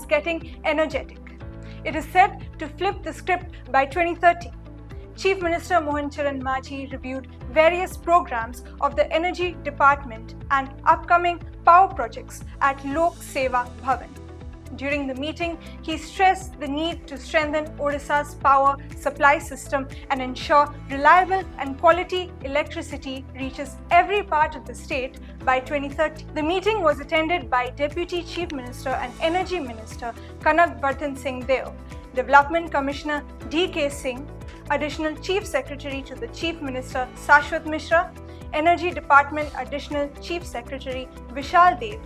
is getting energetic. It is set to flip the script by 2030. Chief Minister Mohan Charan Majhi reviewed various programs of the Energy Department and upcoming power projects at Lok Seva Bhavan. During the meeting, he stressed the need to strengthen Odisha's power supply system and ensure reliable and quality electricity reaches every part of the state by 2030. The meeting was attended by Deputy Chief Minister and Energy Minister Kanak Vardhan Singh Deo, Development Commissioner D.K. Singh, Additional Chief Secretary to the Chief Minister Shashwat Mishra, Energy Department Additional Chief Secretary Vishal Dev,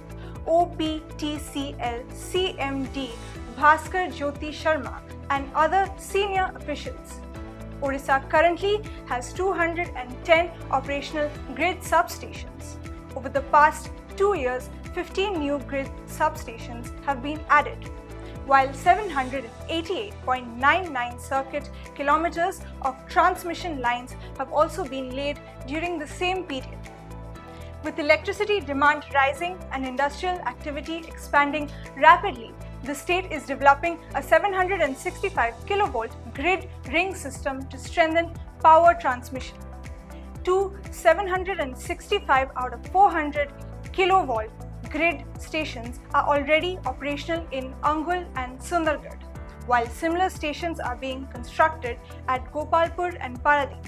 OPTCL CMD Bhaskar Jyoti Sharma and other senior officials. Odisha currently has 210 operational grid substations. Over the past 2 years, 15 new grid substations have been added, while 788.99 circuit kilometers of transmission lines have also been laid during the same period. With electricity demand rising and industrial activity expanding rapidly, the state is developing a 765 kilovolt grid ring system to strengthen power transmission. 765 out of 400 kilovolt grid stations are already operational in Angul and Sundargarh, while similar stations are being constructed at Gopalpur and Paradeep.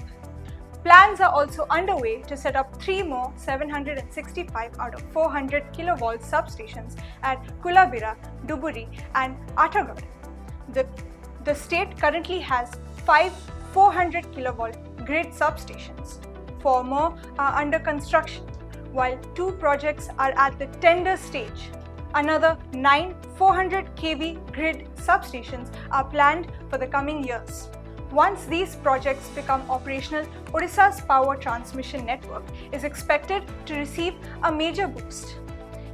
Plans are also underway to set up 3 more 765 out of 400 kilovolt substations at Kulabira, Duburi and Atagarh. The state currently has 5 400 kilovolt grid substations. 4 more are under construction, while 2 projects are at the tender stage. Another 9 400 kV grid substations are planned for the coming years. Once these projects become operational, Odisha's power transmission network is expected to receive a major boost.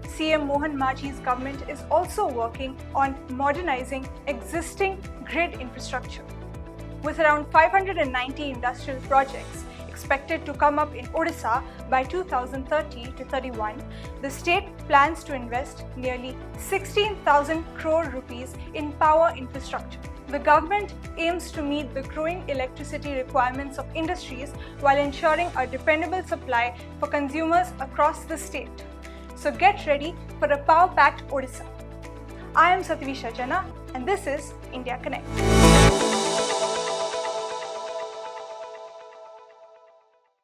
CM Mohan Majhi's government is also working on modernizing existing grid infrastructure. With around 590 industrial projects expected to come up in Odisha by 2030 to 31, the state plans to invest nearly 16,000 crore rupees in power infrastructure. The government aims to meet the growing electricity requirements of industries while ensuring a dependable supply for consumers across the state. So get ready for a power-packed Odisha. I am Satyavisha Jana and this is India Connect.